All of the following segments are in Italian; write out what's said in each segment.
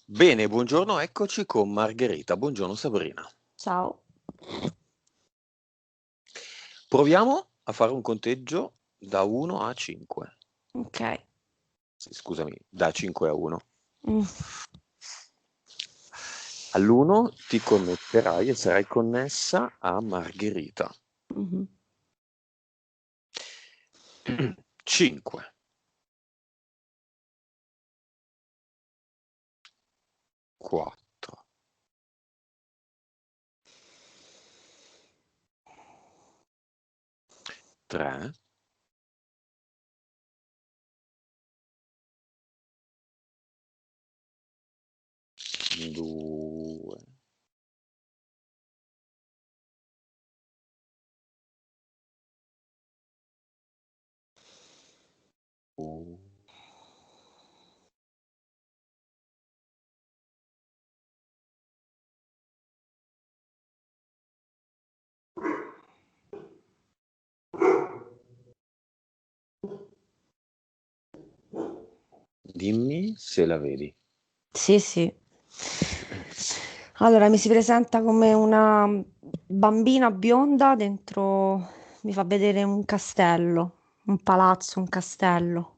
Bene, buongiorno, eccoci con Margherita. Buongiorno Sabrina. Ciao. Proviamo a fare un conteggio da 1 a 5. Ok. Sì, scusami, da 5 a 1. Mm. All'1 ti connetterai e sarai connessa a Margherita. Mhm. 5, 4, 3, 2, 1. Dimmi se la vedi. Sì, sì. Allora, mi si presenta come una bambina bionda dentro, mi fa vedere un castello, un palazzo, un castello.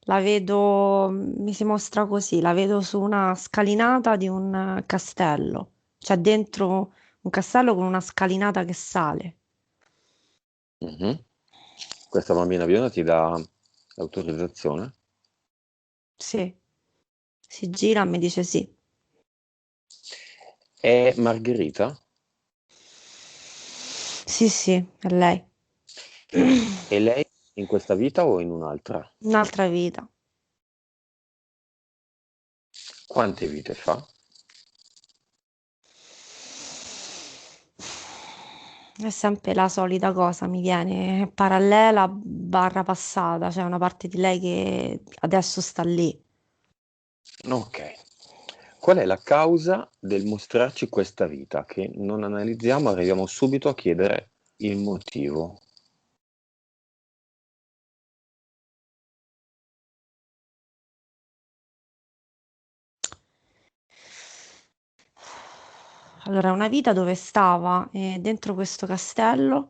La vedo, mi si mostra così, la vedo su una scalinata di un castello, cioè dentro un castello con una scalinata che sale. Mhm. Questa bambina bionda ti dà l'autorizzazione? Sì, si gira e mi dice sì. È Margherita? Sì, sì, è lei. E lei in questa vita o in un'altra? Un'altra vita. Quante vite fa? È sempre la solita cosa, mi viene parallela barra passata, cioè una parte di lei che adesso sta lì. Ok. Qual è la causa del mostrarci questa vita? Che non analizziamo, arriviamo subito a chiedere il motivo. Allora, è una vita dove stava dentro questo castello.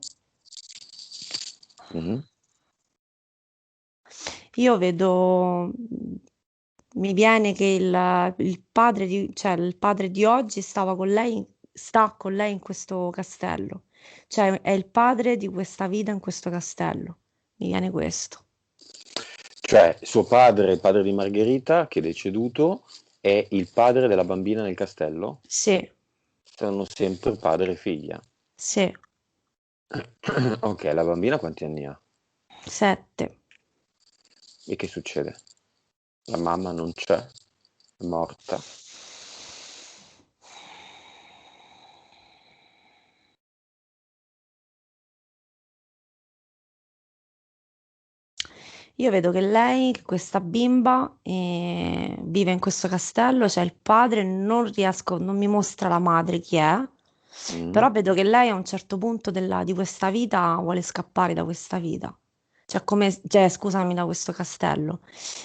Mhm. Io vedo, mi viene che il padre cioè il padre di oggi stava con lei, sta con lei in questo castello. Cioè è il padre di questa vita in questo castello. Mi viene questo. Cioè, suo padre, il padre di Margherita, che è deceduto, è il padre della bambina nel castello? Sì, Sono sempre padre e figlia. sì, Ok, la bambina quanti anni ha? 7. E che succede? La mamma non c'è? È morta? Io vedo che lei, questa bimba, vive in questo castello, c'è il padre, non riesco, non mi mostra la madre chi è, però Mm. vedo che lei a un certo punto di questa vita vuole scappare da questa vita. Cioè, cioè, scusami, da questo castello.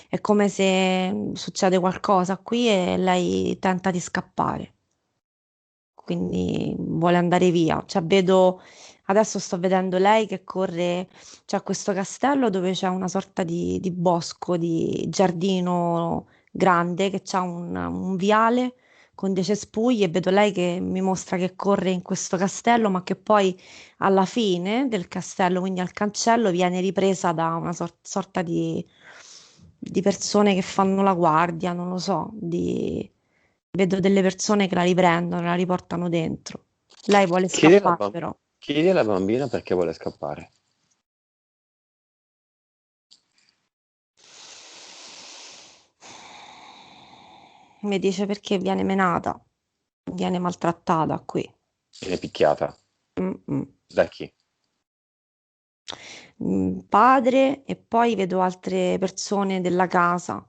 È come se succede qualcosa qui e lei tenta di scappare, quindi vuole andare via. Cioè, vedo, adesso sto vedendo lei che corre, c'è questo castello dove c'è una sorta di bosco, di giardino grande che c'ha un viale con dei cespugli e vedo lei che mi mostra che corre in questo castello, ma che poi alla fine del castello, quindi al cancello, viene ripresa da una sorta di persone che fanno la guardia, non lo so, vedo delle persone che la riprendono, la riportano dentro. Lei vuole Chiedi alla, scappare però. chiedi alla bambina perché vuole scappare. Mi dice perché viene menata, viene maltrattata qui. Viene picchiata. Mm, mm. Da chi? Padre e poi vedo altre persone della casa.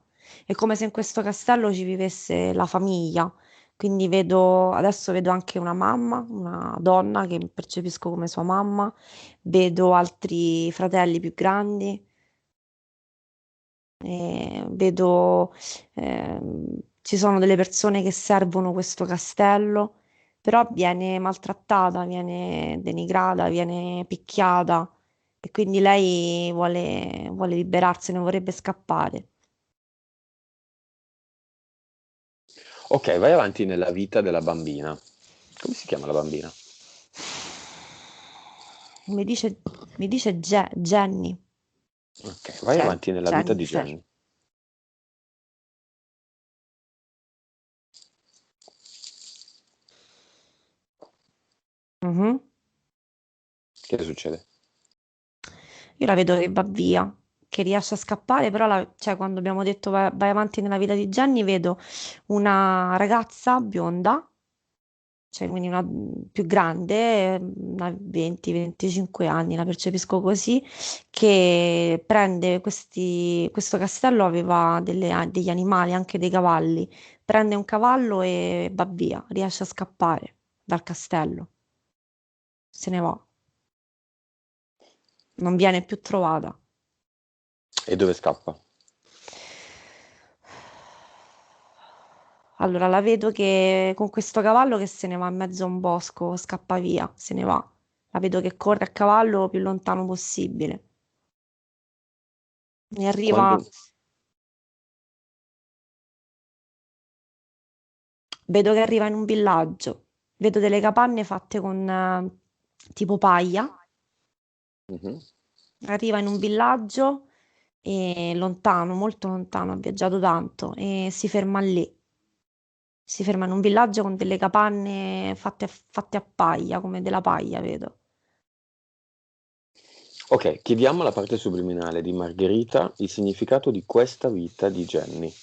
È come se in questo castello ci vivesse la famiglia. Quindi vedo, adesso vedo anche una mamma, una donna che percepisco come sua mamma, vedo altri fratelli più grandi. Vedo, ci sono delle persone che servono questo castello, però viene maltrattata, viene denigrata, viene picchiata e quindi lei vuole liberarsene, vorrebbe scappare. Ok, vai avanti nella vita della bambina. Come si chiama la bambina? Mi dice, mi dice Jenny, Ok, vai avanti nella vita di Jennifer. Jenny. Mhm. Che succede? Io la vedo che va via, che riesce a scappare, però cioè, quando abbiamo detto vai avanti nella vita di Jenny, vedo una ragazza bionda, cioè quindi una più grande, una 20-25 anni, la percepisco così, che prende questo castello aveva degli animali, anche dei cavalli, prende un cavallo e va via, riesce a scappare dal castello, se ne va, non viene più trovata. E dove scappa? Allora la vedo che con questo cavallo che se ne va in mezzo a un bosco, scappa via, se ne va. La vedo che corre a cavallo più lontano possibile. Ne arriva, Quando... vedo che arriva in un villaggio, vedo delle capanne fatte con tipo paglia. Mhm. Arriva in un villaggio e lontano, molto lontano, ha viaggiato tanto e si ferma lì. Si ferma in un villaggio con delle capanne fatte a paglia, come della paglia, vedo. Ok, chiediamo alla parte subliminale di Margherita il significato di questa vita di Jenny.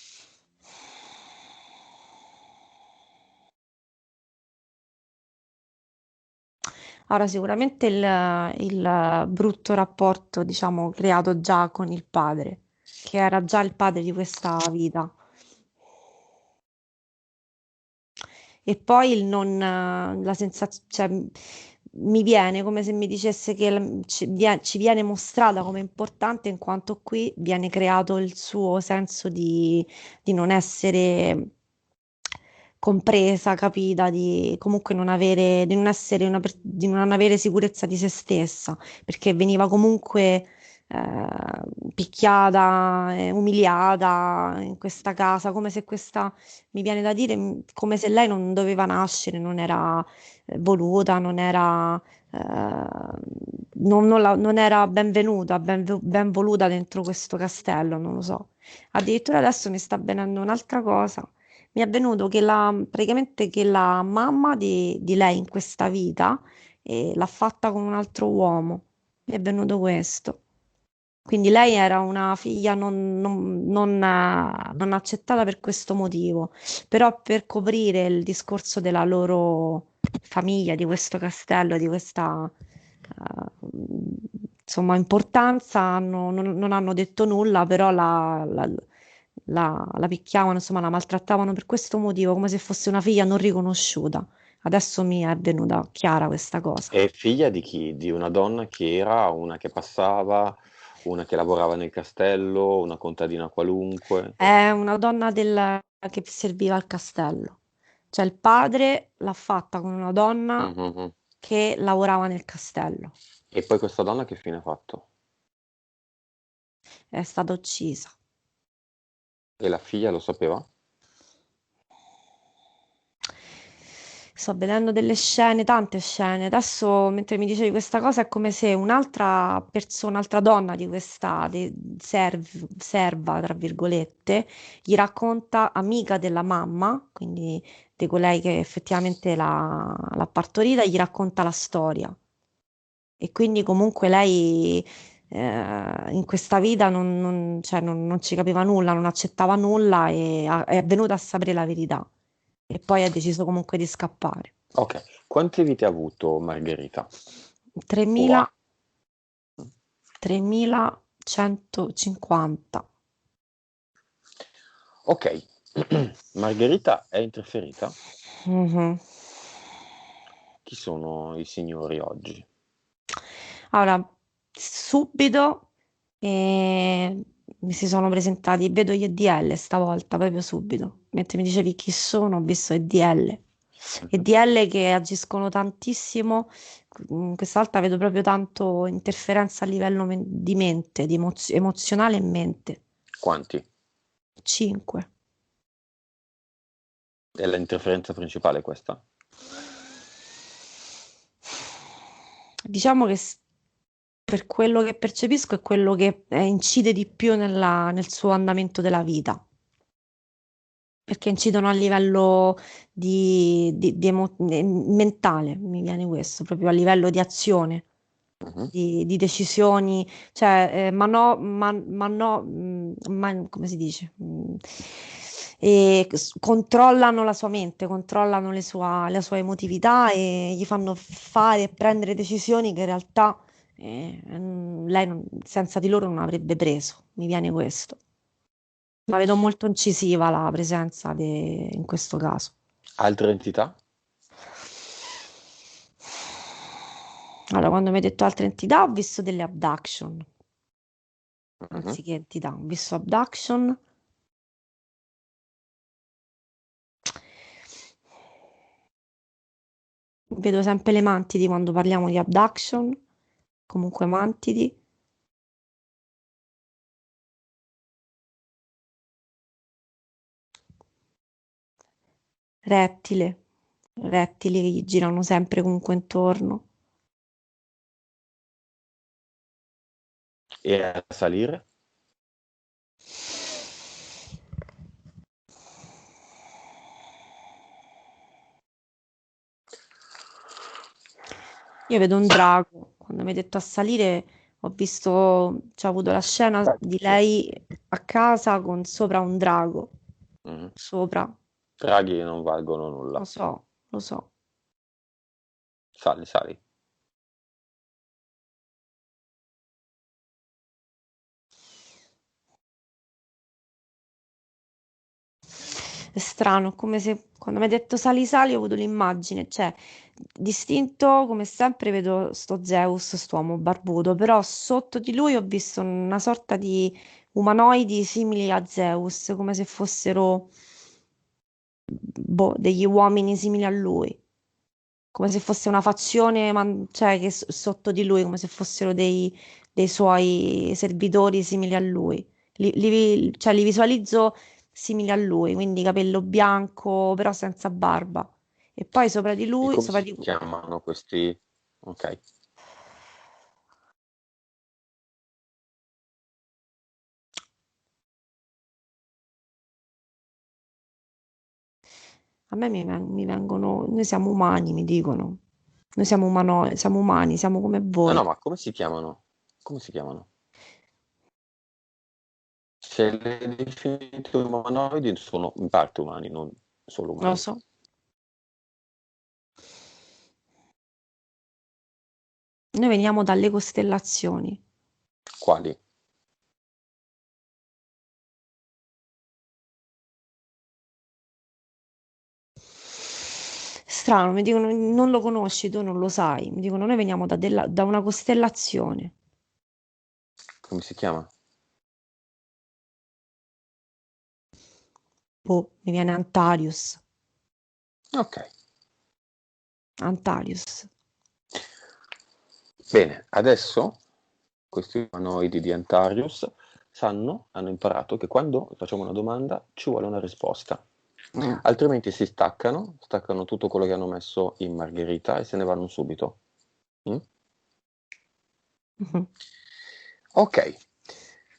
Allora, sicuramente il brutto rapporto, diciamo, creato già con il padre, che era già il padre di questa vita. E poi il non, la sensazione, cioè, mi viene come se mi dicesse che ci viene mostrata come importante in quanto qui viene creato il suo senso di non essere compresa, capita, di comunque non avere, di non essere di non avere sicurezza di se stessa, perché veniva comunque picchiata, umiliata in questa casa, come se questa, mi viene da dire, come se lei non doveva nascere, non era voluta, non era, non era benvenuta, ben voluta dentro questo castello, non lo so. Addirittura adesso mi sta avvenendo un'altra cosa. Mi è avvenuto che praticamente che la mamma di lei in questa vita l'ha fatta con un altro uomo. Mi è venuto questo. Quindi lei era una figlia non accettata per questo motivo, però per coprire il discorso della loro famiglia, di questo castello, di questa insomma importanza, non hanno detto nulla, però la picchiavano, insomma la maltrattavano per questo motivo, come se fosse una figlia non riconosciuta. Adesso mi è venuta chiara questa cosa. È figlia di chi? Di una donna che era, una che passava, una che lavorava nel castello, una contadina qualunque. È una donna che serviva al castello. Cioè il padre l'ha fatta con una donna Mhm. che lavorava nel castello. E poi questa donna che fine ha fatto? È stata uccisa. E la figlia lo sapeva? Sto vedendo delle scene, tante scene. Adesso, mentre mi dicevi questa cosa, è come se un'altra persona, un'altra donna di questa serva, tra virgolette, gli racconta, amica della mamma, quindi di colei che effettivamente l'ha partorita, gli racconta la storia. E quindi comunque lei in questa vita cioè, non ci capiva nulla, non accettava nulla e è venuta a sapere la verità. E poi ha deciso comunque di scappare. Ok, quante vite ha avuto Margherita? O 3000, ha? 3150. Ok, Margherita è interferita? Mhm. Chi sono i signori oggi? Allora, subito, eh, mi si sono presentati, vedo gli EDL stavolta, proprio subito. Mentre mi dicevi chi sono, ho visto EDL. Mhm. EDL che agiscono tantissimo, questa volta vedo proprio tanto interferenza a livello di mente, di emozionale e mente. Quanti? 5. È l'interferenza principale questa? Diciamo che per quello che percepisco è quello che incide di più nel suo andamento della vita, perché incidono a livello mentale, mi viene questo, proprio a livello di azione, Mhm. di decisioni, cioè, ma no, come si dice? E controllano la sua mente, controllano la sua emotività e gli fanno fare e prendere decisioni che in realtà lei senza di loro non avrebbe preso. Mi viene questo. La vedo molto incisiva la presenza in questo caso. Altre entità? Allora, quando mi hai detto altre entità, ho visto delle abduction, Mhm. anziché entità, ho visto abduction. Vedo sempre le mantidi quando parliamo di abduction, comunque mantidi, rettile, rettili che gli girano sempre comunque intorno. E a salire? Io vedo un drago, quando mi hai detto a salire ho visto, c'è avuto la scena di lei a casa con sopra un drago, Mhm. sopra, Draghi non valgono nulla. lo so. Sali, sali. È strano, come se quando mi hai detto sali sali ho avuto l'immagine, cioè distinto come sempre vedo sto Zeus, st'uomo barbuto, però sotto di lui ho visto una sorta di umanoidi simili a Zeus, come se fossero boh, degli uomini simili a lui, come se fosse una fazione, cioè che sotto di lui, come se fossero dei suoi servitori simili a lui. Cioè, li visualizzo simili a lui, quindi capello bianco, però senza barba. E poi sopra di E lui, come sopra si di... chiamano questi? Ok. A me mi vengono... Noi siamo umani, mi dicono. Noi siamo siamo umani, siamo come No, no, voi. ma come si chiamano? Come si chiamano? Se le definite umanoidi sono in parte umani, non solo Non lo umani. so. Noi veniamo dalle costellazioni. Quali? Strano, mi dicono non lo conosci, tu non lo sai. Mi dicono noi veniamo da una costellazione. Come si chiama? Boh, mi viene Antarius. Ok. Antarius. Bene, adesso questi umanoidi di Antarius hanno imparato che quando facciamo una domanda ci vuole una risposta. Mm. Altrimenti si staccano tutto quello che hanno messo in margherita e se ne vanno subito. Mm? Mhm. Ok,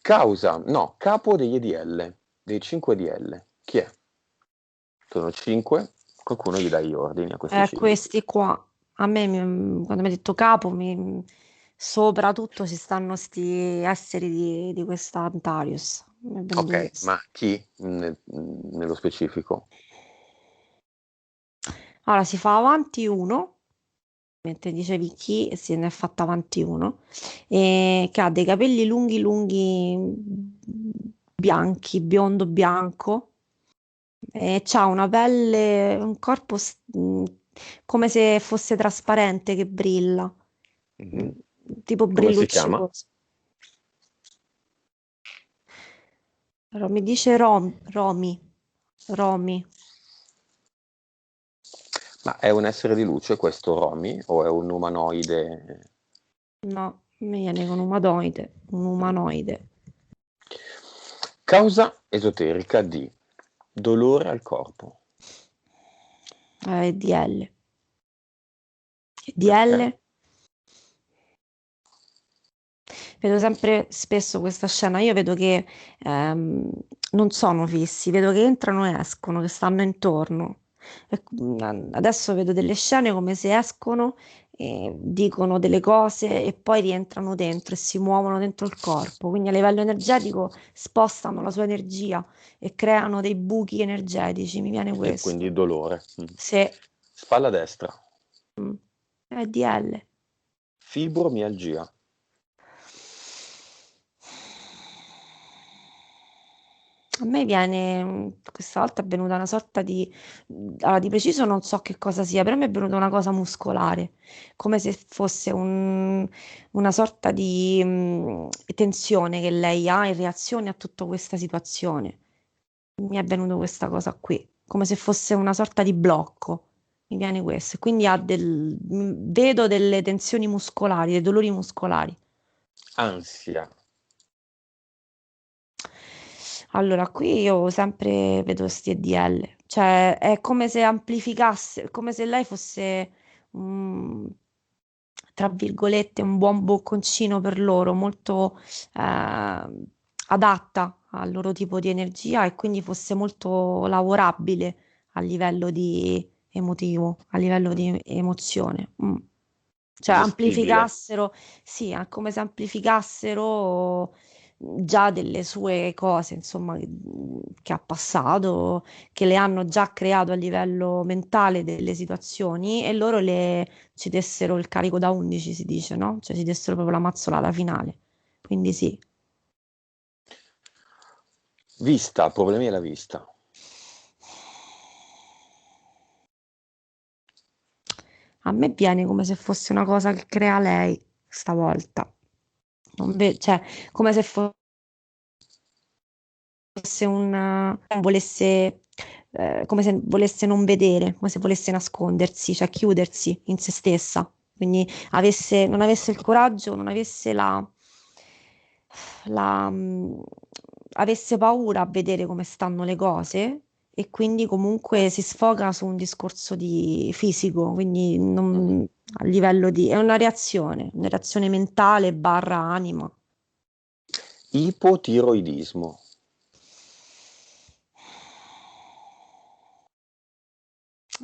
capo degli EDL, dei 5 EDL. Chi è? Sono 5, qualcuno gli dà gli ordini a questi 5. Questi qua, a me, quando mi hai detto capo, sopra tutto ci stanno sti esseri di questa Antarius. Mi è venuto Ok, questo. ma chi nello specifico? Allora, si fa avanti uno, mentre dicevi chi, e se ne è fatta avanti uno, che ha dei capelli lunghi, lunghi, bianchi, biondo bianco, e c'ha una pelle, un corpo come se fosse trasparente che brilla, mm, Mhm. tipo Come si chiama? brilluccioso. Allora, mi dice Romi, Romi. Ma è un essere di luce questo Romy o è un umanoide? No, mi viene con umanoide, un Mm. umanoide. Causa esoterica di dolore al corpo. DL. Perché? DL, vedo sempre spesso questa scena, io vedo che non sono fissi, vedo che entrano e escono, che stanno intorno. Adesso vedo delle scene come se escono e dicono delle cose e poi rientrano dentro e si muovono dentro il corpo, quindi a livello energetico spostano la sua energia e creano dei buchi energetici, mi viene E quindi questo. dolore. Mm. Se Spalla destra. è DL. Fibromialgia. A me viene, questa volta è venuta una sorta di, allora di preciso non so che cosa sia, però mi è venuta una cosa muscolare, come se fosse una sorta di tensione che lei ha in reazione a tutta questa situazione. Mi è venuta questa cosa qui, come se fosse una sorta di blocco. Mi viene questo, e quindi vedo delle tensioni muscolari, dei dolori muscolari. Ansia. Allora, qui io sempre vedo sti EDL, cioè è come se amplificasse, come se lei fosse, mm, tra virgolette, un buon bocconcino per loro, molto adatta al loro tipo di energia e quindi fosse molto lavorabile a livello di emotivo, a livello di emozione. Cioè Gestibile. amplificassero, sì, è come se amplificassero già delle sue cose, insomma, che ha passato, che le hanno già creato a livello mentale delle situazioni e loro ci dessero il carico da 11, si dice, no? Cioè ci dessero proprio la mazzolata finale. Quindi sì, Vista, problemi alla vista. a me viene come se fosse una cosa che crea lei stavolta. Cioè, come se fosse volesse, come se volesse non vedere, come se volesse nascondersi, cioè chiudersi in se stessa. Quindi non avesse il coraggio, non avesse avesse paura a vedere come stanno le cose e quindi comunque si sfoga su un discorso di fisico, quindi Mm. a livello di, è una reazione mentale barra anima. Ipotiroidismo.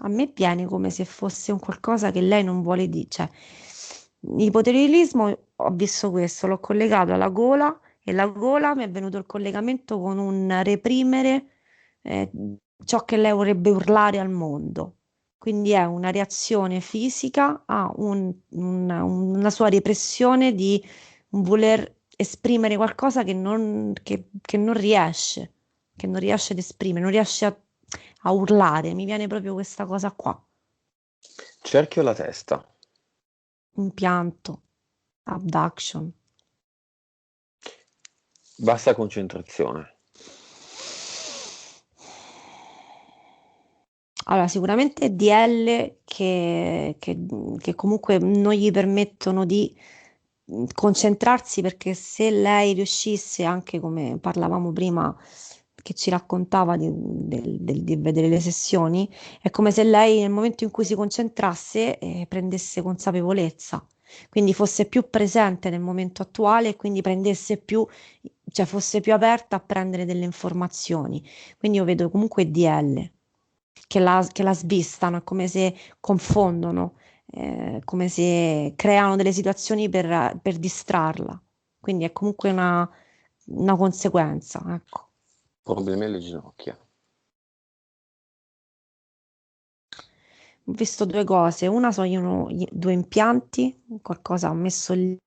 A me viene come se fosse un qualcosa che lei non vuole dire. Cioè, l'ipotireismo, ho visto questo, l'ho collegato alla gola e la gola mi è venuto il collegamento con un reprimere eh, ciò che lei vorrebbe urlare al mondo. Quindi è una reazione fisica a una sua repressione di un voler esprimere qualcosa che non riesce, che non riesce ad esprimere, non riesce a urlare. Mi viene proprio questa cosa qua. Cerchio alla testa. Impianto, abduction. Bassa concentrazione. Allora, sicuramente DL che comunque non gli permettono di concentrarsi perché se lei riuscisse, anche come parlavamo prima, che ci raccontava di vedere le sessioni, è come se lei nel momento in cui si concentrasse prendesse consapevolezza, quindi fosse più presente nel momento attuale e quindi prendesse più, cioè fosse più aperta a prendere delle informazioni. Quindi io vedo comunque DL che la svistano, è come se confondono, come se creano delle situazioni per distrarla. Quindi è comunque una conseguenza, ecco. Problemi alle ginocchia. Ho visto due cose, una sono due impianti, qualcosa ho messo lì,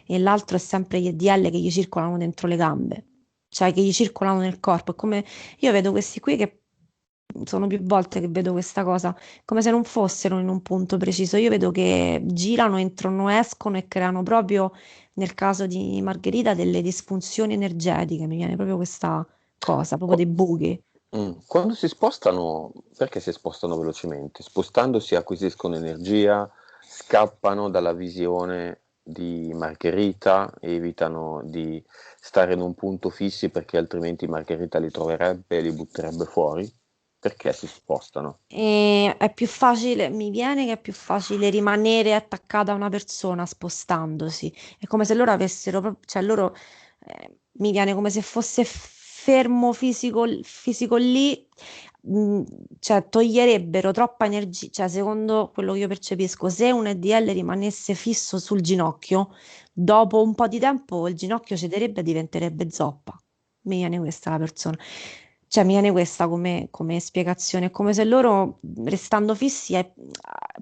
e l'altro è sempre gli EDL che gli circolano dentro le gambe, cioè che gli circolano nel corpo. È come io vedo questi qui che sono più volte che vedo questa cosa, come se non fossero in un punto preciso. Io vedo che girano, entrano, escono e creano proprio, nel caso di Margherita, delle disfunzioni energetiche. Mi viene proprio cosa, proprio Qua- dei buchi. Quando si spostano, perché si spostano velocemente? Spostandosi acquisiscono energia, scappano dalla visione di Margherita, evitano di stare in un punto fissi perché altrimenti Margherita li troverebbe e li butterebbe fuori. Perché si spostano? E è più facile, mi viene che è più facile rimanere attaccata a una persona spostandosi. È come se loro avessero, cioè loro, mi viene come se fosse fermo fisico lì, mh, cioè toglierebbero troppa energia, cioè secondo quello che io percepisco, se un EDL rimanesse fisso sul ginocchio, dopo un po' di tempo il ginocchio cederebbe e diventerebbe zoppa. Mi viene questa la persona. Cioè, mi viene questa come spiegazione, è come se loro, restando fissi,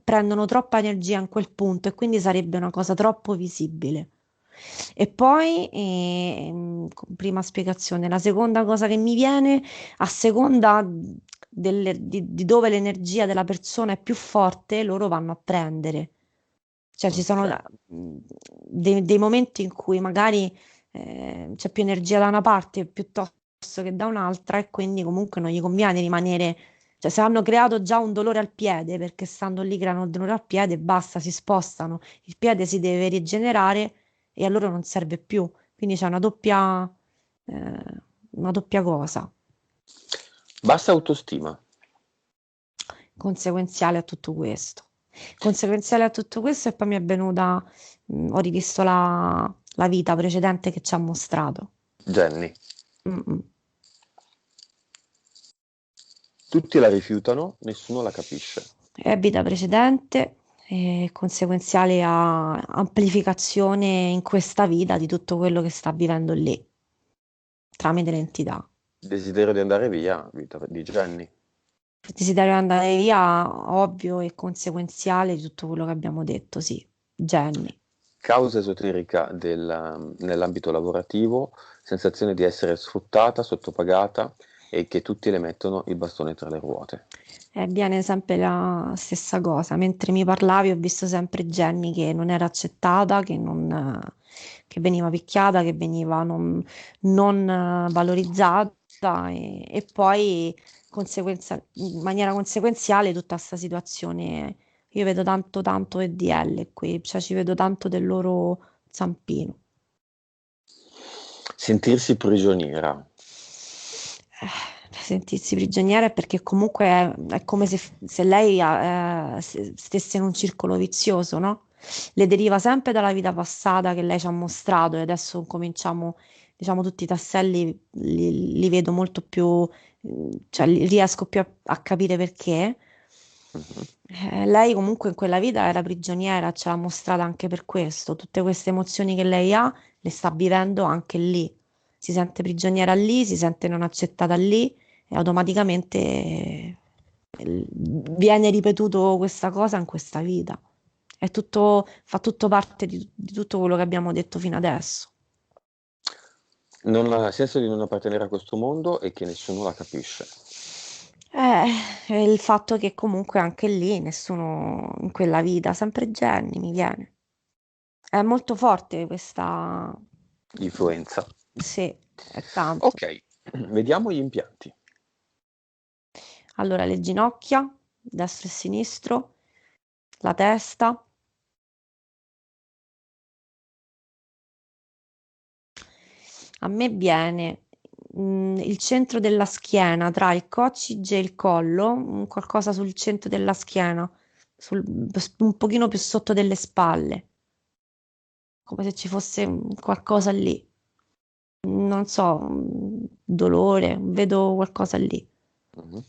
prendono troppa energia in quel punto e quindi sarebbe una cosa troppo visibile. E poi, prima spiegazione, la seconda cosa che mi viene, a seconda di dove l'energia della persona è più forte, loro vanno a prendere. Cioè, ci Ok. sono dei momenti in cui magari c'è più energia da una parte piuttosto che da un'altra e quindi comunque non gli conviene rimanere, cioè se hanno creato già un dolore al piede perché stando lì creano il dolore al piede, basta, si spostano, il piede si deve rigenerare e a loro non serve più, quindi c'è eh, una doppia cosa Bassa autostima. conseguenziale a tutto questo. Conseguenziale a tutto questo e poi mi è venuta, ho rivisto la vita precedente che ci ha mostrato. Jenny. Mm, mm. Tutti la rifiutano, nessuno la capisce. È vita precedente e conseguenziale a amplificazione in questa vita di tutto quello che sta vivendo lì, tramite l'entità. Desiderio di andare via, vita di Jenny. Il desiderio di andare via, ovvio e conseguenziale di tutto quello che abbiamo detto, sì. Jenny. Causa esoterica nell'ambito lavorativo, sensazione di essere sfruttata, sottopagata e che tutti le mettono il bastone tra le ruote. E avviene sempre la stessa cosa. Mentre mi parlavi, ho visto sempre Jenny che non era accettata, che veniva picchiata, che veniva non valorizzata e poi in maniera conseguenziale tutta questa situazione. Io vedo tanto tanto EDL qui, cioè ci vedo tanto del loro zampino. Sentirsi prigioniera. Sentirsi prigioniera è perché comunque è come se lei stesse in un circolo vizioso, no? Le deriva sempre dalla vita passata che lei ci ha mostrato e adesso cominciamo, diciamo, tutti i tasselli li vedo molto più, cioè riesco più a capire perché. Mhm. Lei comunque in quella vita era prigioniera, ce l'ha mostrata anche per questo. Tutte queste emozioni che lei ha le sta vivendo anche lì. Si sente prigioniera lì, si sente non accettata lì e automaticamente viene ripetuto questa cosa in questa vita. È tutto, fa tutto parte di tutto quello che abbiamo detto fino adesso. Non ha senso di non appartenere a questo mondo e che nessuno la capisce. È il fatto che comunque anche lì nessuno in quella vita, sempre Jenny mi viene. È molto forte questa, Influenza. sì, è tanto. Ok, vediamo gli impianti. Allora, le ginocchia, destro e sinistro, la testa. A me viene il centro della schiena, tra il coccige e il collo, qualcosa sul centro della schiena, un pochino più sotto delle spalle, come se ci fosse qualcosa lì. Non so, dolore, vedo qualcosa lì. Mhm.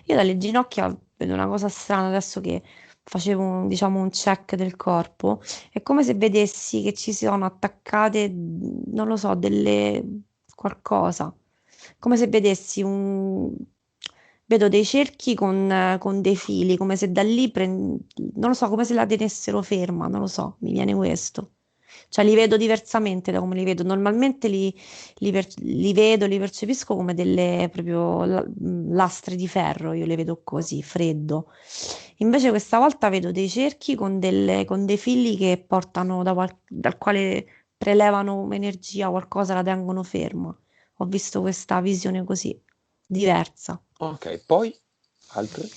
Io dalle ginocchia vedo una cosa strana adesso che facevo diciamo, un check del corpo. È come se vedessi che ci sono attaccate, non lo so, delle qualcosa. Come se vedessi un... Vedo dei cerchi con dei fili, come se da lì non lo so, come se la tenessero ferma, non lo so, mi viene questo. Cioè li vedo diversamente da come li vedo. Normalmente li vedo, li percepisco come delle proprio lastre di ferro, io le vedo così, freddo. Invece questa volta vedo dei cerchi con dei fili che portano dal quale prelevano un'energia, qualcosa la tengono ferma. Ho visto questa visione così, diversa. Ok, poi altri?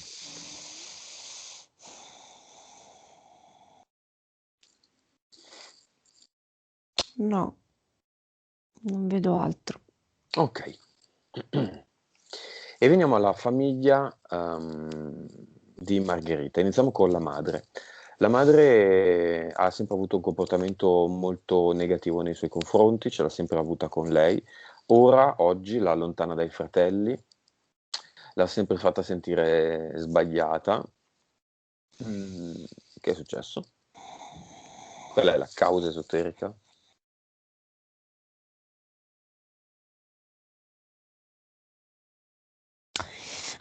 No, non vedo altro. Ok. E veniamo alla famiglia di Margherita. Iniziamo con la madre. La madre ha sempre avuto un comportamento molto negativo nei suoi confronti, ce l'ha sempre avuta con lei. Ora, oggi, la allontana dai fratelli, l'ha sempre fatta sentire sbagliata. Mm, che è successo? Qual è la causa esoterica?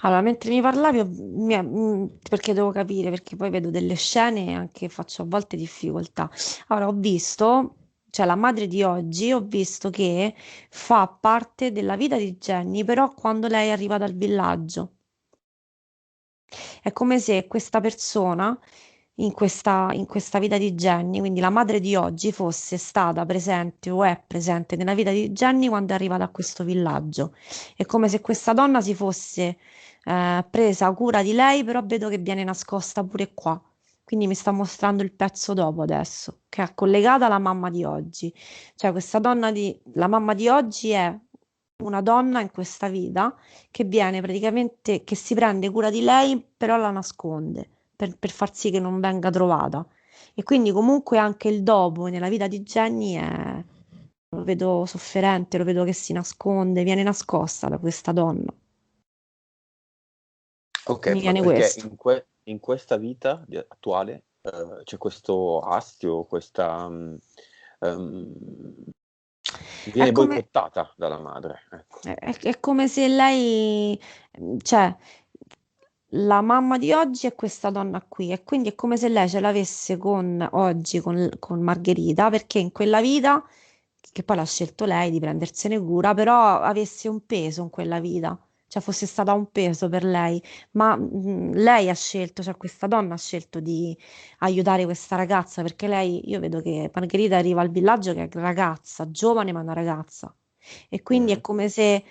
Allora, mentre mi parlavi, perché devo capire, perché poi vedo delle scene e anche faccio a volte difficoltà. Allora, ho visto, cioè la madre di oggi, ho visto che fa parte della vita di Jenny, però quando lei arriva dal villaggio. È come se questa persona in questa vita di Jenny, quindi la madre di oggi, fosse stata presente o è presente nella vita di Jenny quando è arrivata a questo villaggio. È come se questa donna si fosse presa cura di lei, però vedo che viene nascosta pure qua. Quindi mi sta mostrando il pezzo dopo adesso, che è collegata alla mamma di oggi. Cioè, la mamma di oggi è una donna in questa vita che viene praticamente, che si prende cura di lei, però la nasconde per far sì che non venga trovata. E quindi comunque anche il dopo nella vita di Jenny lo vedo sofferente, lo vedo che si nasconde, viene nascosta da questa donna. Ok, Mi ma viene perché questo. in questa vita attuale c'è questo astio, ehm, È viene come, boicottata dalla madre, ecco. è come se lei, cioè, la mamma di oggi è questa donna qui e quindi è come se lei ce l'avesse con oggi, con Margherita, perché in quella vita, che poi l'ha scelto lei di prendersene cura, però avesse un peso in quella vita, cioè fosse stata un peso per lei, ma lei ha scelto, cioè questa donna ha scelto di aiutare questa ragazza, perché lei, io vedo che Margherita arriva al villaggio che è ragazza, giovane ma una ragazza. E quindi è Mhm. come se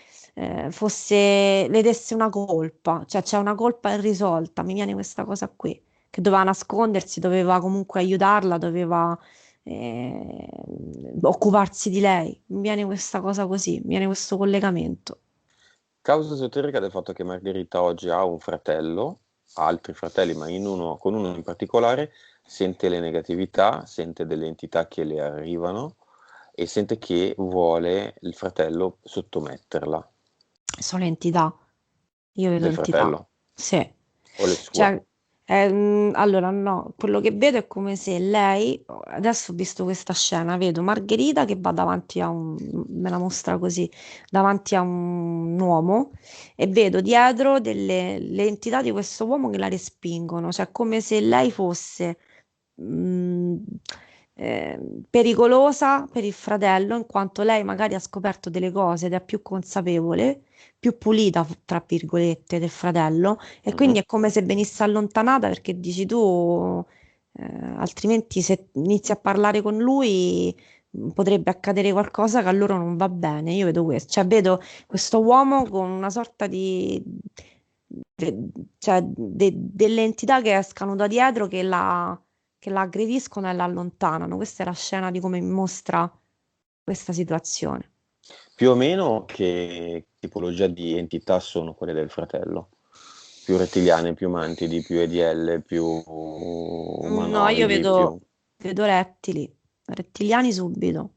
fosse, le desse una colpa, cioè c'è una colpa irrisolta, mi viene questa cosa qui, che doveva nascondersi, doveva comunque aiutarla, doveva eh, occuparsi di lei, mi viene questa cosa così, mi viene questo collegamento. Causa esoterica del fatto che Margherita oggi ha un fratello, ha altri fratelli, ma con uno in particolare sente le negatività, sente delle entità che le arrivano e sente che vuole il fratello sottometterla, Sono entità, io vedo del entità, fratello sì. o le sue. Cioè, allora no, quello che vedo è come se lei, adesso ho visto questa scena, vedo Margherita che va davanti a me la mostra così, davanti a un uomo e vedo dietro le entità di questo uomo che la respingono, cioè come se lei fosse mh, eh, pericolosa per il fratello, in quanto lei magari ha scoperto delle cose ed è più consapevole, più pulita, tra virgolette, del fratello, e quindi Mhm. è come se venisse allontanata perché dici tu, altrimenti se inizi a parlare con lui potrebbe accadere qualcosa che a loro non va bene. Io vedo questo, cioè vedo questo uomo con una sorta di, cioè delle entità che escano da dietro che la aggrediscono e la allontanano. Questa è la scena di come mi mostra questa situazione. Più o meno che tipologia di entità sono quelle del fratello? Più rettiliane, più mantidi, più EDL, più No, io umanoidi, vedo, più... vedo rettili, rettiliani subito.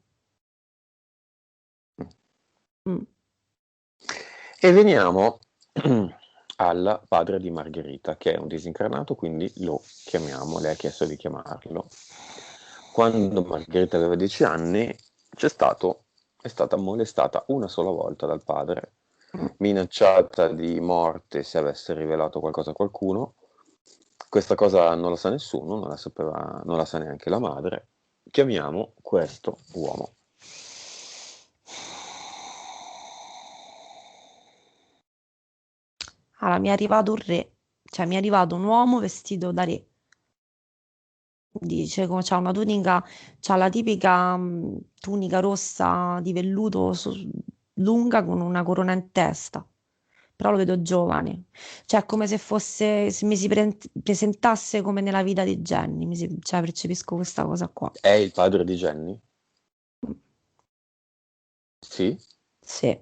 Mm. E veniamo al padre di Margherita, che è un disincarnato, quindi lo chiamiamo, lei ha chiesto di chiamarlo. Quando Margherita aveva 10 anni, è stata molestata una sola volta dal padre, Mm. minacciata di morte se avesse rivelato qualcosa a qualcuno. Questa cosa non la sa nessuno, non la sapeva, non la sa neanche la madre. Chiamiamo questo uomo. Allora, mi è arrivato un re, cioè mi è arrivato un uomo vestito da re. dice, come c'ha una tunica, c'ha la tipica tunica rossa di velluto lunga con una corona in testa. Però lo vedo giovane, cioè è come se fosse, se mi si presentasse come nella vita di Jenny, cioè percepisco questa cosa qua. È il padre di Jenny? Sì? Sì.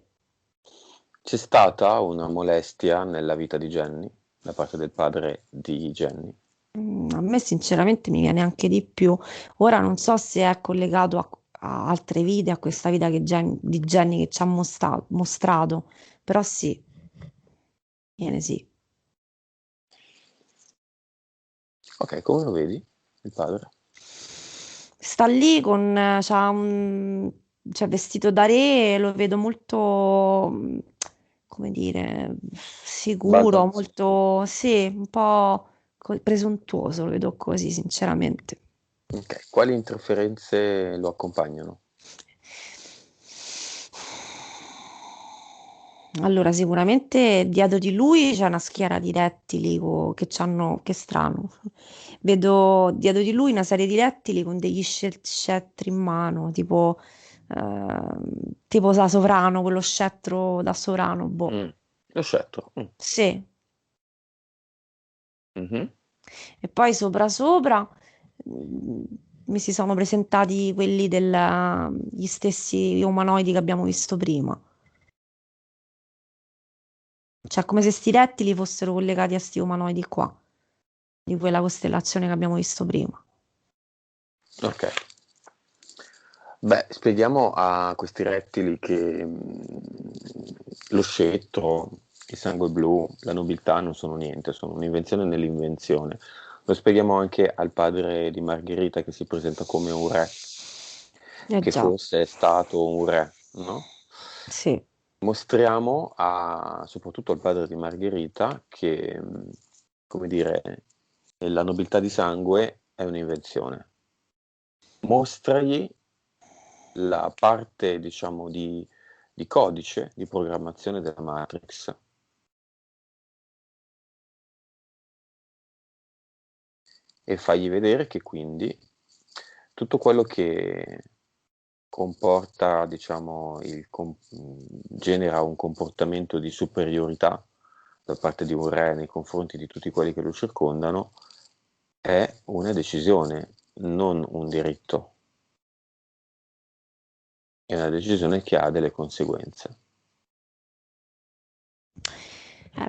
C'è stata una molestia nella vita di Jenny da parte del padre di Jenny? A me sinceramente mi viene anche di più. Ora non so se è collegato a altre vite, a questa vita di Jenny che ci ha mostrato, però sì, viene sì. Ok, come lo vedi, il padre? Sta lì con, cioè vestito da re, lo vedo molto, come dire, sicuro, Baldanzo. molto, sì, un po' presuntuoso, lo vedo così, sinceramente. Ok, quali interferenze lo accompagnano? Allora, sicuramente dietro di lui c'è una schiera di rettili che c'hanno, che strano. Vedo dietro di lui una serie di rettili con degli scettri in mano, tipo da sovrano, quello scettro da sovrano, boh. Mm, lo scettro. Sì, Mhm. e poi sopra mm, mi si sono presentati quelli gli stessi umanoidi che abbiamo visto prima. Cioè, come se sti rettili fossero collegati a sti umanoidi qua, di quella costellazione che abbiamo visto prima. Ok. Beh, spieghiamo a questi rettili che lo scettro, il sangue blu, la nobiltà non sono niente, sono un'invenzione nell'invenzione. Lo spieghiamo anche al padre di Margherita che si presenta come un re, Eh che già, forse è stato un re, no? sì. Mostriamo soprattutto al padre di Margherita che, come dire, la nobiltà di sangue è un'invenzione. Mostragli la parte, diciamo, di codice, di programmazione della Matrix e fagli vedere che quindi tutto quello che comporta, diciamo, genera un comportamento di superiorità da parte di un re nei confronti di tutti quelli che lo circondano è una decisione, non un diritto, è una decisione che ha delle conseguenze.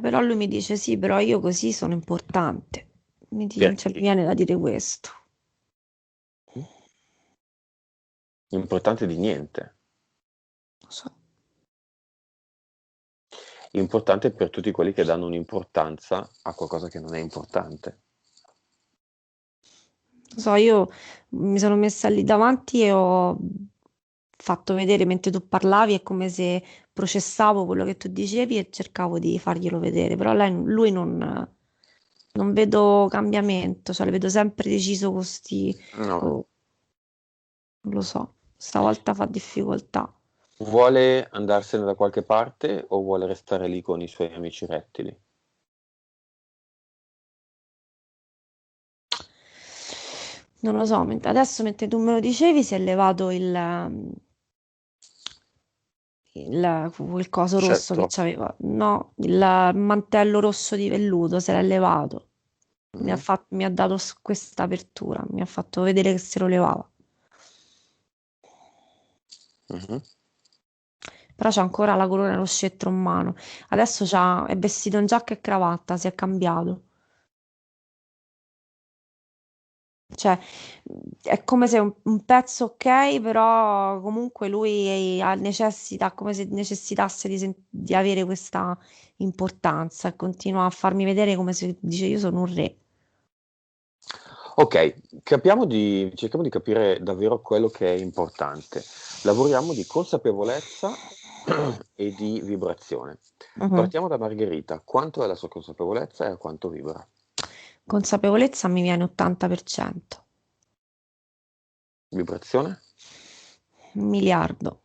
Però lui mi dice sì, però io così sono importante. Cioè, mi Perché? viene da dire questo. Importante di niente. Lo so. Importante per tutti quelli che danno un'importanza a qualcosa che non è importante. Lo so, io mi sono messa lì davanti e ho fatto vedere mentre tu parlavi, è come se processavo quello che tu dicevi e cercavo di farglielo vedere, però lui non vedo cambiamento, cioè lo vedo sempre deciso con No. non lo so, stavolta fa difficoltà. Vuole andarsene da qualche parte o vuole restare lì con i suoi amici rettili? Non lo so, adesso mentre tu me lo dicevi si è levato quel coso rosso che Scettro. c'aveva, no, il mantello rosso di velluto se l'è levato. Mhm, Mi ha dato questa apertura, mi ha fatto vedere che se lo levava. mhm. Però c'ha ancora la corona e lo scettro in mano. Adesso è vestito in giacca e cravatta, si è cambiato. Cioè, è come se un pezzo ok, però comunque lui necessita, come se necessitasse di avere questa importanza e continua a farmi vedere come se dice io sono un re. Ok, cerchiamo di capire davvero quello che è importante. Lavoriamo di consapevolezza e di vibrazione. Mhm. Partiamo da Margherita. Quanto è la sua consapevolezza e a quanto vibra? Consapevolezza mi viene 80%. Vibrazione? Un miliardo.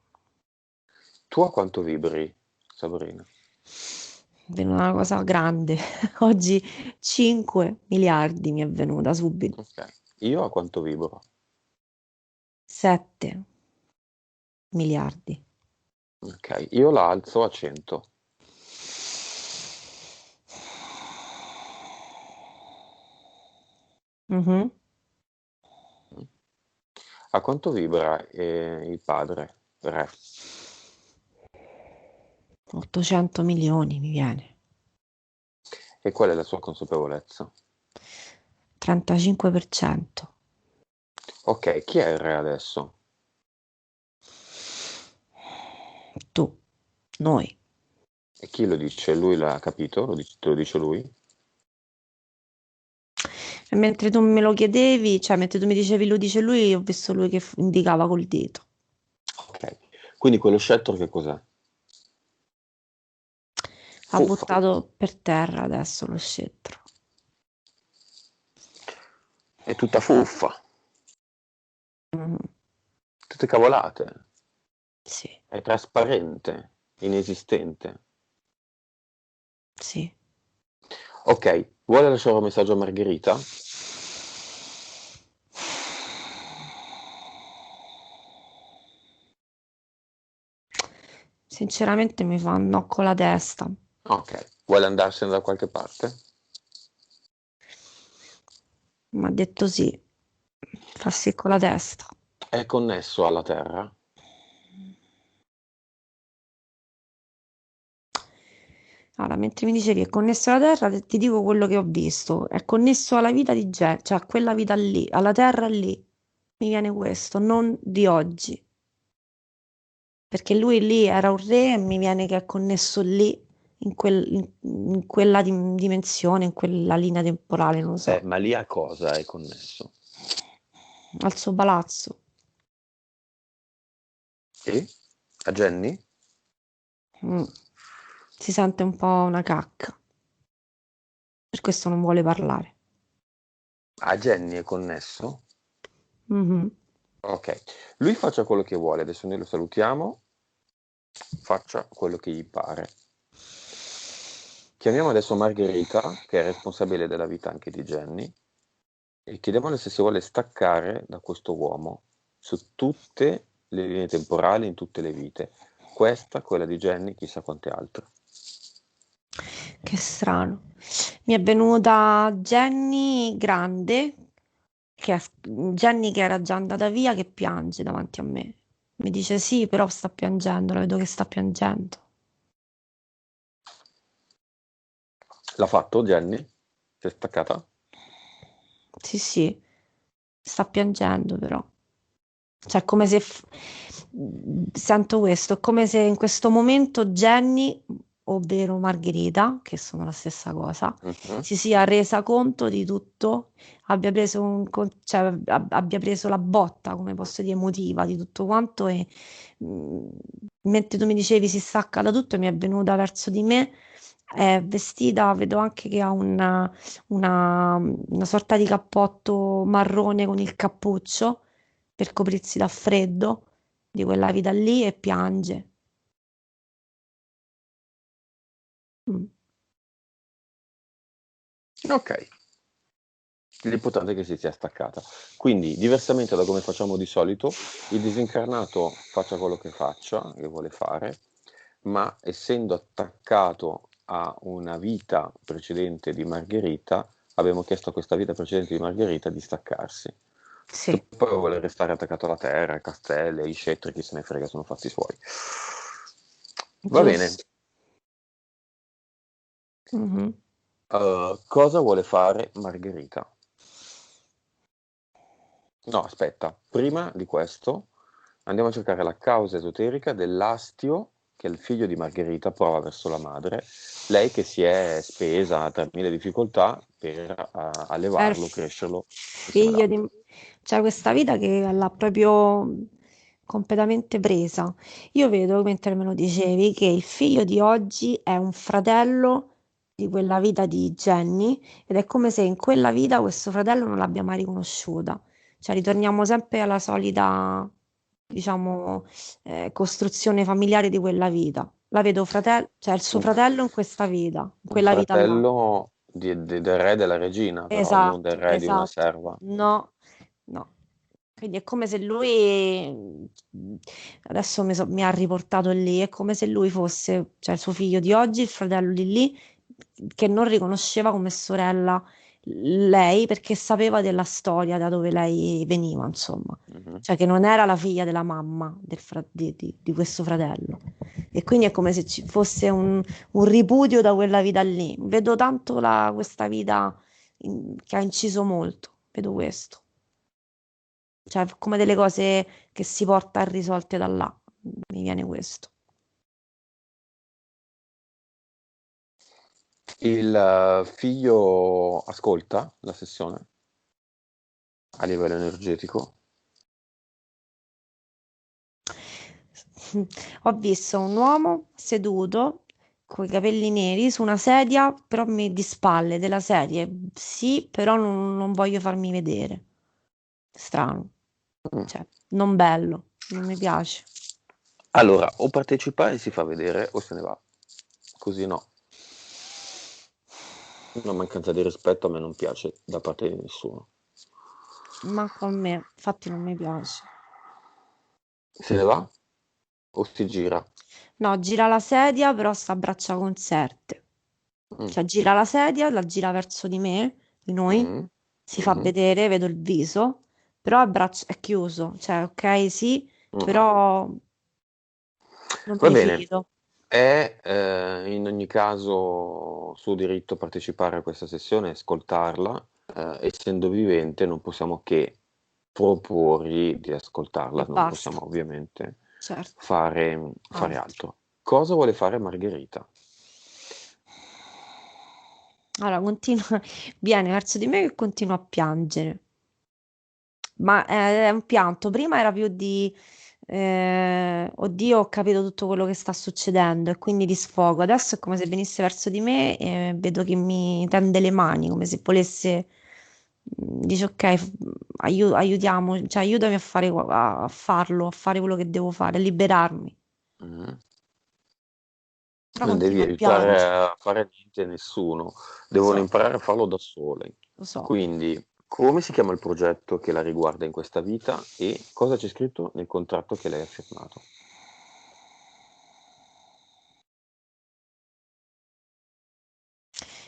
Tu a quanto vibri, Sabrina? Venuta una cosa grande. Oggi 5 miliardi mi è venuta subito. Ok. Io a quanto vibro? 7 miliardi. Ok, io la alzo a 100. Mhm. A quanto vibra il padre? Re. 800 milioni mi viene. E qual è la sua consapevolezza? 35%. Ok, chi è il re adesso? Tu, noi. E chi lo dice? Lui l'ha capito? Te lo dice lui? E mentre tu me lo chiedevi, cioè mentre tu mi dicevi lo dice lui, ho visto lui che indicava col dito. Ok, quindi quello scettro che cos'è? Ha Fuffa. buttato per terra adesso lo scettro. È tutta fuffa, Mhm. tutte cavolate, Sì, è trasparente, inesistente. sì. Ok, vuole lasciare un messaggio a Margherita? Sinceramente mi fa un no con la testa. Ok, vuole andarsene da qualche parte? Mi ha detto sì. Fa sì con la testa. È connesso alla Terra? Allora, mentre mi dicevi è connesso alla Terra, ti dico quello che ho visto. È connesso alla vita di Jack, cioè a quella vita lì, alla Terra lì. Mi viene questo, non di oggi. Perché lui lì era un re e mi viene che è connesso lì, in quella dimensione, in quella linea temporale, non lo so, Ma lì a cosa è connesso? al suo palazzo. E? A Jenny? Mm. Si sente un po' una cacca, per questo non vuole parlare. A Jenny è connesso? Mhm. Ok, lui faccia quello che vuole, adesso noi lo salutiamo, faccia quello che gli pare. Chiamiamo adesso Margherita, che è responsabile della vita anche di Jenny, e chiediamole se si vuole staccare da questo uomo su tutte le linee temporali, in tutte le vite. Questa, quella di Jenny, chissà quante altre. Che strano. Mi è venuta Jenny grande, Jenny che era già andata via, che piange davanti a me. Mi dice sì, però sta piangendo, la vedo che sta piangendo. L'ha fatto Jenny? Si è staccata? Sì, sì, sta piangendo però. Cioè, è come se sento questo, è come se in questo momento Jenny, ovvero Margherita, che sono la stessa cosa, Mhm. si sia resa conto di tutto, abbia preso cioè, abbia preso la botta, come posso dire, emotiva di tutto quanto e mh, mentre tu mi dicevi si stacca da tutto, mi è venuta verso di me, è vestita, vedo anche che ha una sorta di cappotto marrone con il cappuccio per coprirsi dal freddo di quella vita lì e piange. Mm. Ok, l'importante è che si sia staccata. Quindi, diversamente da come facciamo di solito, il disincarnato faccia quello che faccia, che vuole fare, ma essendo attaccato a una vita precedente di Margherita, abbiamo chiesto a questa vita precedente di Margherita di staccarsi. Se Sì, poi vuole restare attaccato alla terra, ai castelli, ai scettri, chi se ne frega, sono fatti suoi. Va bene. giusto. Mhm. Cosa vuole fare Margherita? No, aspetta, prima di questo andiamo a cercare la causa esoterica dell'astio che il figlio di Margherita prova verso la madre, lei che si è spesa tra mille difficoltà per È il allevarlo, crescerlo insieme ad figlio di... altri. C'è questa vita che l'ha proprio completamente presa. Io vedo, mentre me lo dicevi, che il figlio di oggi è un fratello di quella vita di Jenny ed è come se in quella vita questo fratello non l'abbia mai riconosciuta. Cioè, ritorniamo sempre alla solita, diciamo, costruzione familiare di quella vita. La vedo fratello, cioè il suo Un, fratello in questa vita, in un quella vita là. fratello del re della regina, però non del Esatto, re di una esatto. serva. No, no. Quindi è come se lui, adesso mi ha riportato lì, è come se lui fosse, cioè suo figlio di oggi, il fratello di lì, che non riconosceva come sorella lei perché sapeva della storia da dove lei veniva, insomma. Mhm. Cioè che non era la figlia della mamma di questo fratello. E quindi è come se ci fosse un ripudio da quella vita lì. Vedo tanto questa vita che ha inciso molto, vedo questo. Cioè, come delle cose che si porta irrisolte da là. Mi viene questo. Il figlio ascolta la sessione a livello energetico? Ho visto un uomo seduto con i capelli neri su una sedia, però di spalle della serie. Sì, però non voglio farmi vedere. Strano. Mm. Cioè, non bello. Non mi piace. Allora, o partecipa e si fa vedere o se ne va. Così no. Una mancanza di rispetto a me non piace da parte di nessuno. Manco a me. Infatti non mi piace. Se ne va o si gira? No, gira la sedia, però sta a braccia conserte. Mm. Cioè, gira la sedia, la gira verso di me, di noi, Mm. si fa Mhm. vedere, vedo il viso, però il braccio è chiuso. Cioè, ok, sì, Mm. però non Va mi bene, fido. è in ogni caso suo diritto partecipare a questa sessione e ascoltarla. Essendo vivente non possiamo che proporgli di E ascoltarla, non basta. possiamo ovviamente Certo. fare Altro. altro. Cosa vuole fare Margherita? Allora, continua, viene verso di me che continua a piangere. Ma è un pianto. Prima era più di oddio, ho capito tutto quello che sta succedendo e quindi di sfogo. Adesso è come se venisse verso di me e vedo che mi tende le mani, come se volesse, dice ok, aiutiamo, cioè aiutami a fare, a farlo, a fare quello che devo fare, a liberarmi. Mm. Però Non devi continua a aiutare piangere, a fare niente a nessuno, lo devono so, imparare a farlo da soli. lo so. Quindi, come si chiama il progetto che la riguarda in questa vita e cosa c'è scritto nel contratto che lei ha firmato?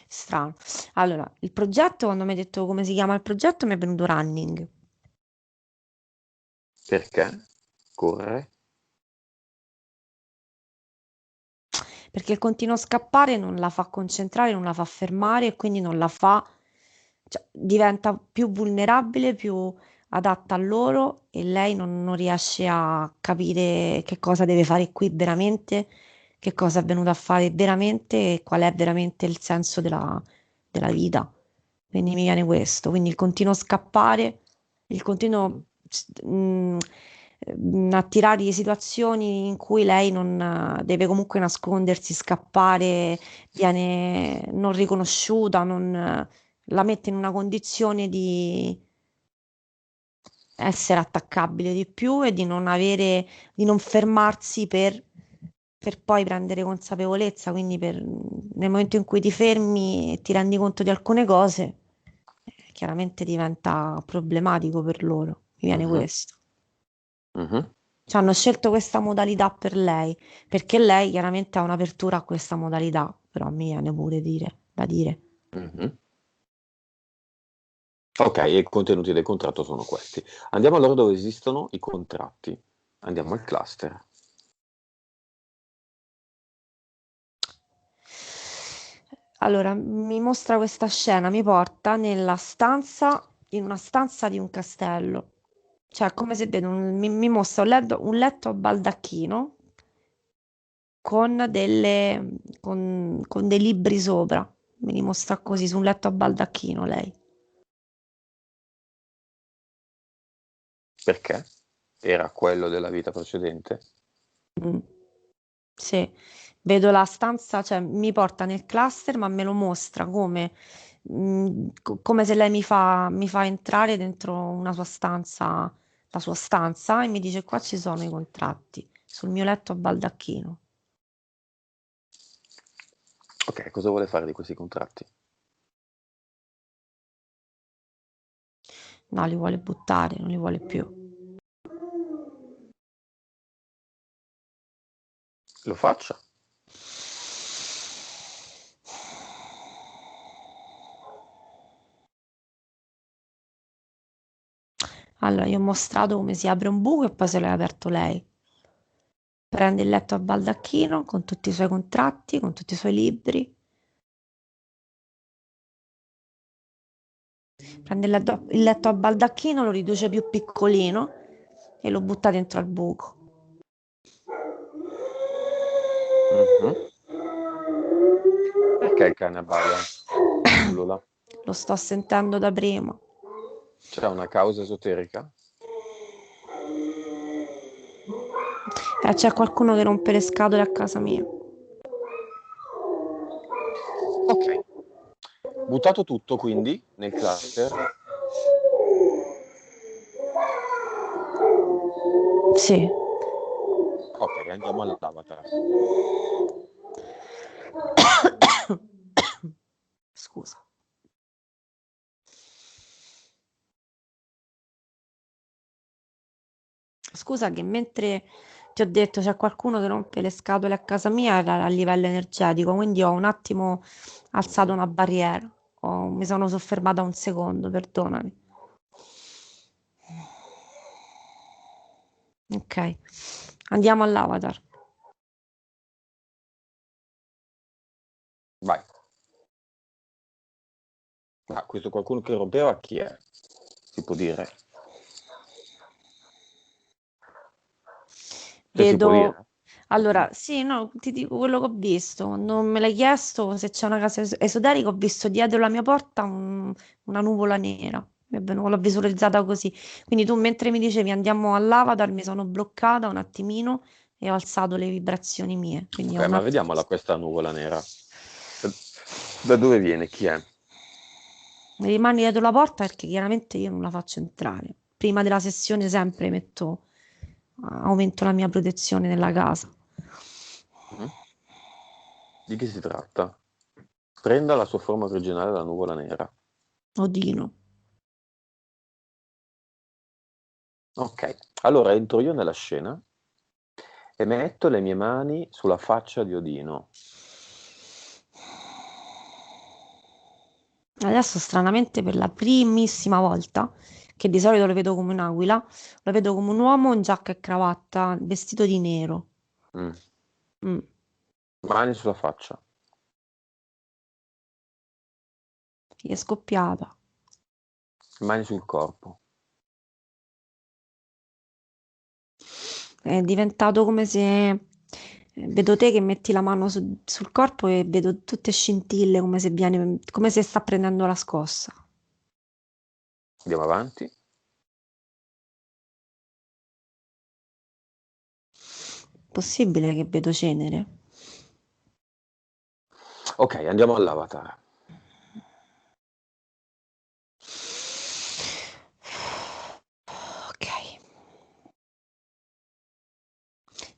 Strano. Allora, il progetto, quando mi hai detto come si chiama il progetto, mi è venuto running. Perché? Correre? Perché il continuo scappare non la fa concentrare, non la fa fermare e quindi non la fa, cioè, diventa più vulnerabile, più adatta a loro e lei non riesce a capire che cosa deve fare qui veramente, che cosa è venuta a fare veramente e qual è veramente il senso della vita. Quindi mi viene questo, quindi il continuo scappare, il Mm. continuo attirare di situazioni in cui lei non deve comunque nascondersi, scappare, viene non riconosciuta, la mette in una condizione di essere attaccabile di più e di non avere, di non fermarsi per poi prendere consapevolezza. Quindi nel momento in cui ti fermi e ti rendi conto di alcune cose, chiaramente diventa problematico per loro. Mi viene Mhm. questo. Mhm. Cioè, hanno scelto questa modalità per lei, perché lei chiaramente ha un'apertura a questa modalità, però mi viene pure da dire. Mhm. Ok, e i contenuti del contratto sono questi. Andiamo allora dove esistono i contratti. Andiamo al cluster. Allora, mi mostra questa scena, mi porta in una stanza di un castello. Cioè, come se vedo, mi mostra un letto a baldacchino con dei libri sopra. Me li mostra così, su un letto a baldacchino lei. Perché? Era quello della vita precedente? Mm. Sì, vedo la stanza, cioè mi porta nel cluster, ma me lo mostra come se lei mi fa entrare dentro una sua stanza, la sua stanza, e mi dice qua ci sono i contratti, sul mio letto a baldacchino. Ok, cosa vuole fare di questi contratti? No, li vuole buttare, non li vuole più. Lo faccia. Allora, gli ho mostrato come si apre un buco e poi se l'ha aperto lei. Prende il letto a baldacchino con tutti i suoi contratti, con tutti i suoi libri. Prende il letto a baldacchino, lo riduce più piccolino e lo butta dentro al buco. Mhm. Perché il cane abbaia? Ulula. Lo sto sentendo da prima. C'è una causa esoterica? C'è qualcuno che rompe le scatole a casa mia. Ok. Buttato tutto quindi nel cluster? Sì. Ok, andiamo all'avatar. Scusa. Scusa che mentre ti ho detto c'è qualcuno che rompe le scatole a casa mia era a livello energetico, quindi ho un attimo alzato Mhm. una barriera. Mi sono soffermata un secondo, perdonami. Ok, andiamo all'avatar. Vai. Ma questo qualcuno che rompeva chi è? Si può dire? Cioè si può Vedo. dire? Mhm. Allora, sì, no, ti dico quello che ho visto. Non me l'hai chiesto se c'è una casa esoterica. Ho visto dietro la mia porta una nuvola nera. L'ho visualizzata così. Quindi tu mentre mi dicevi andiamo all'avatar, mi sono bloccata un attimino e ho alzato le vibrazioni mie. Quindi Ok, ho un ma attimo. vediamola questa nuvola nera. Da, da dove viene? Chi è? Mi rimani dietro la porta perché chiaramente io non la faccio entrare. Prima della sessione sempre aumento la mia protezione nella casa. Mhm. Di chi si tratta? Prenda la sua forma originale la nuvola nera. Odino. Ok, allora entro io nella scena e metto le mie mani sulla faccia di Odino. Adesso stranamente per la primissima volta, che di solito lo vedo come un'aquila, lo vedo come un uomo in giacca e cravatta, vestito di nero. Mm. Mm, Mani sulla faccia. Sì, è scoppiata. Mani sul corpo. È diventato come se vedo te che metti la mano sul corpo e vedo tutte scintille come se sta prendendo la scossa. Andiamo avanti. Possibile che vedo cenere? Ok, andiamo all'avatar. Ok.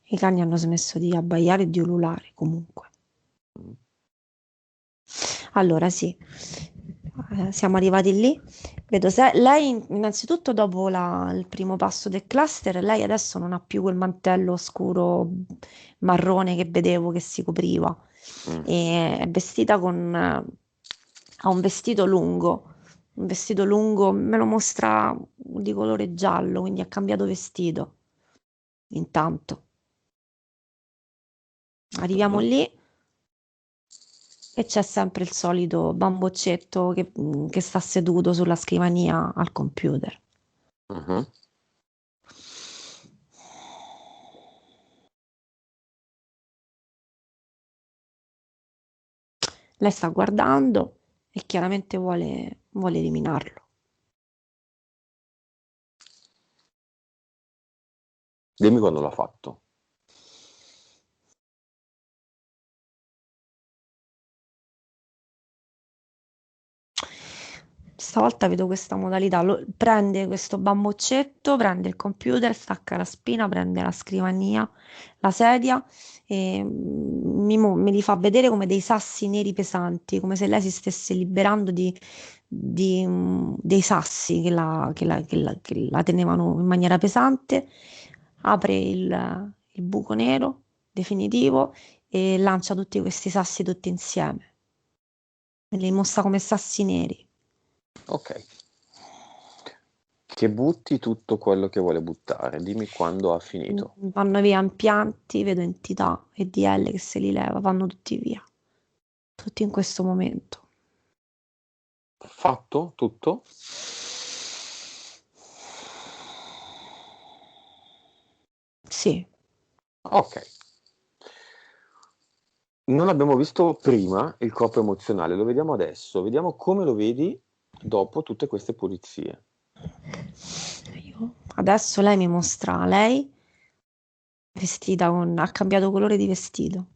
I cani hanno smesso di abbaiare e di ululare comunque. Mm. Allora, sì, siamo arrivati lì. Vedo se lei, innanzitutto, dopo il primo passo del cluster, lei adesso non ha più quel mantello scuro marrone che vedevo che si copriva. Mm. E è vestita ha un vestito lungo, me lo mostra di colore giallo, quindi ha cambiato vestito. Intanto, arriviamo Mhm. lì. E c'è sempre il solito bamboccetto che sta seduto sulla scrivania al computer. Mhm. Lei sta guardando e chiaramente vuole eliminarlo. Dimmi quando l'ha fatto. Stavolta vedo questa modalità. Prende questo bamboccetto, prende il computer, stacca la spina, prende la scrivania, la sedia e me li fa vedere come dei sassi neri pesanti, come se lei si stesse liberando dei sassi che la tenevano in maniera pesante, apre il buco nero definitivo e lancia tutti questi sassi tutti insieme. Me li mostra come sassi neri. Ok. Che butti tutto quello che vuole buttare. Dimmi quando ha finito. Vanno via impianti, vedo entità e DL che se li leva, vanno tutti via. Tutti in questo momento. Fatto tutto? Sì. Ok. Non abbiamo visto prima il corpo emozionale, lo vediamo adesso. Vediamo come lo vedi dopo tutte queste pulizie. Adesso lei mi mostra lei vestita con, ha cambiato colore di vestito.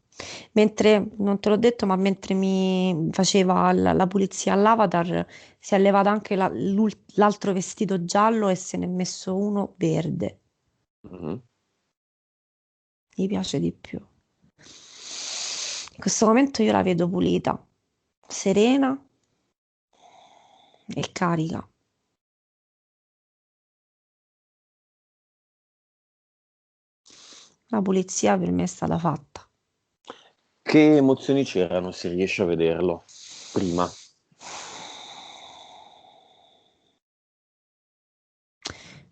Mentre, non te l'ho detto, ma mentre mi faceva la pulizia all'avatar, si è levato anche l'altro vestito giallo e se ne è messo uno verde. Mhm. Mi piace di più. In questo momento io la vedo pulita, serena e carica. La pulizia per me è stata fatta. Che emozioni c'erano, se riesci a vederlo prima?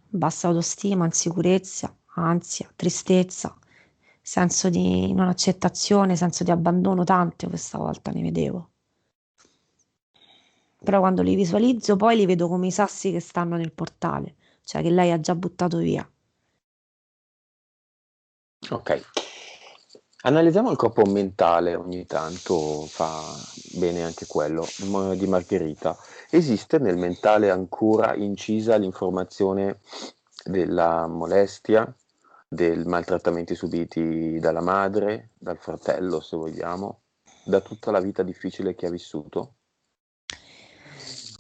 Bassa autostima, insicurezza, ansia, tristezza, senso di non accettazione, senso di abbandono, tante questa volta ne vedevo. Però quando li visualizzo poi li vedo come i sassi che stanno nel portale, cioè che lei ha già buttato via. Ok. Analizziamo il corpo mentale, ogni tanto fa bene anche quello, di Margherita. Esiste nel mentale ancora incisa l'informazione della molestia, dei maltrattamenti subiti dalla madre, dal fratello, se vogliamo, da tutta la vita difficile che ha vissuto?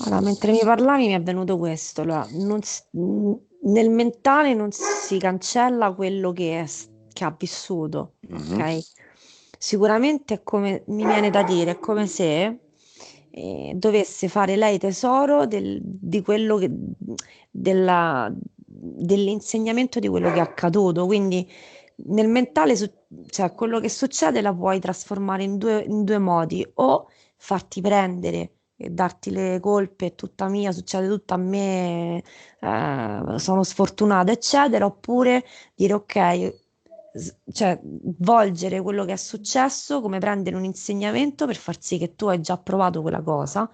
Allora, mentre mi parlavi mi è venuto questo, allora, nel mentale non si cancella quello che ha vissuto, Mhm. ok? Sicuramente è come, mi viene da dire, è come se dovesse fare lei tesoro di quello dell'insegnamento di quello che è accaduto, quindi nel mentale, cioè quello che succede la puoi trasformare in due modi, o farti prendere e darti le colpe, è tutta mia, succede tutto a me, sono sfortunata, eccetera, oppure dire ok, cioè volgere quello che è successo come prendere un insegnamento per far sì che tu hai già provato quella cosa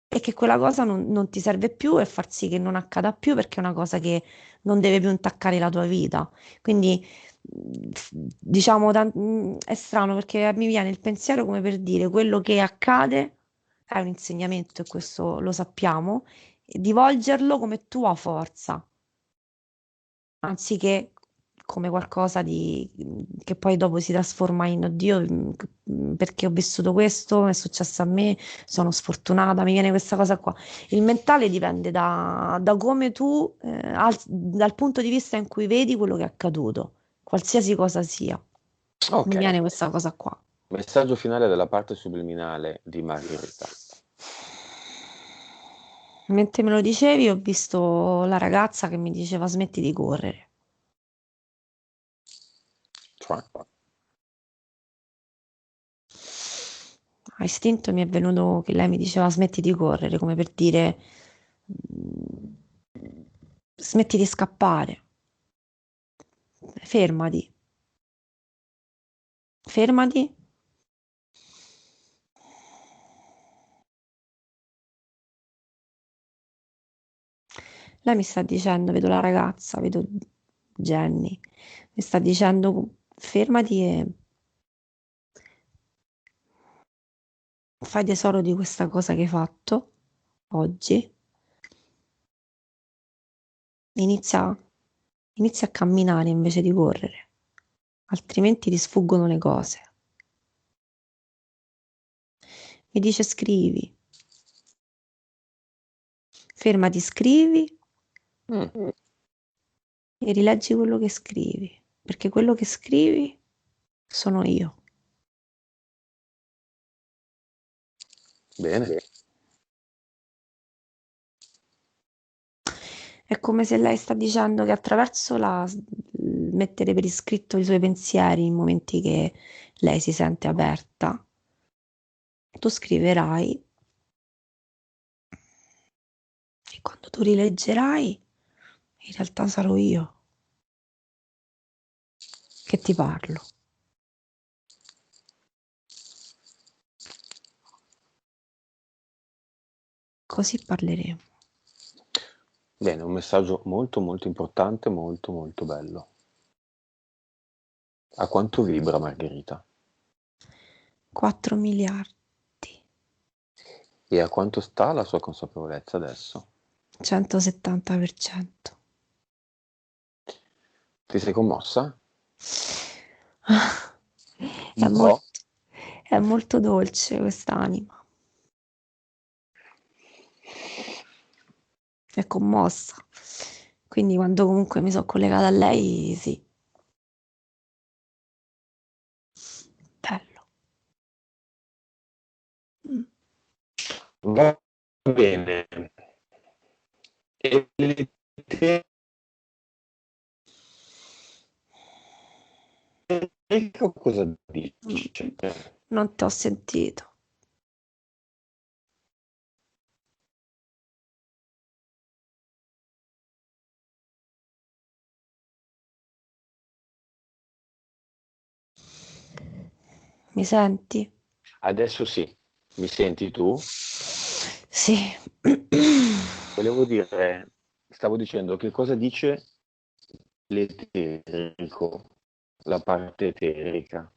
e che quella cosa non ti serve più e far sì che non accada più perché è una cosa che non deve più intaccare la tua vita. Quindi, diciamo, è strano perché mi viene il pensiero come per dire quello che accade è un insegnamento e questo lo sappiamo, e di volgerlo come tua forza anziché come qualcosa di che poi dopo si trasforma in oddio, perché ho vissuto questo, è successo a me, sono sfortunata, mi viene questa cosa qua. Il mentale dipende da come tu, dal punto di vista in cui vedi quello che è accaduto, qualsiasi cosa sia. Mi Ok, viene questa cosa qua. messaggio finale della parte subliminale di Margherita. Mentre me lo dicevi, ho visto la ragazza che mi diceva smetti di correre. Cioè, A istinto mi è venuto che lei mi diceva smetti di correre, come per dire mm, smetti di scappare, fermati, fermati. Lei mi sta dicendo, vedo la ragazza, vedo Jenny, mi sta dicendo fermati e fai tesoro di questa cosa che hai fatto oggi. Inizia, inizia a camminare invece di correre, altrimenti ti sfuggono le cose. Mi dice scrivi, fermati, scrivi mm, e rileggi quello che scrivi, perché quello che scrivi sono io. bene. È come se lei sta dicendo che attraverso mettere per iscritto i suoi pensieri in momenti che lei si sente aperta, tu scriverai e quando tu rileggerai, in realtà sarò io che ti parlo. Così parleremo. Bene, un messaggio molto molto importante, molto molto bello. A quanto vibra Margherita? 4 miliardi, E a quanto sta la sua consapevolezza adesso? 170%. Ti sei commossa? È Un po'? molto, è molto dolce quest'anima, è commossa. Quindi quando comunque mi sono collegata a lei, sì, bello. Mm. Va bene. E l'elettrico cosa Mm. dice? Non ti ho sentito. Mi senti? Adesso sì. Mi senti tu? Sì. Volevo dire, stavo dicendo che cosa dice l'eterico, la parte eterica.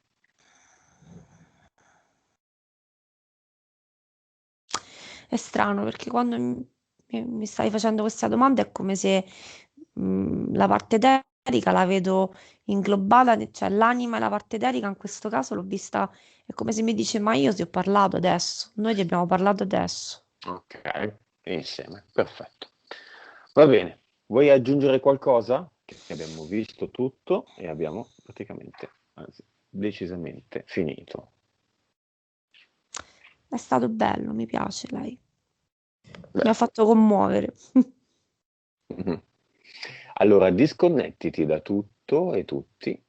È strano perché quando mi stai facendo questa domanda è come se la parte eterica la vedo inglobata, cioè l'anima e la parte eterica in questo caso l'ho vista, è come se mi dice ma io ti ho parlato adesso, noi ti abbiamo parlato adesso. Ok, insieme, perfetto. Va bene, vuoi aggiungere qualcosa? Che abbiamo visto tutto e abbiamo praticamente, anzi, decisamente finito. È stato bello, mi piace lei, mi ha Beh. fatto commuovere. Mhm. Allora, disconnettiti da tutto e tutti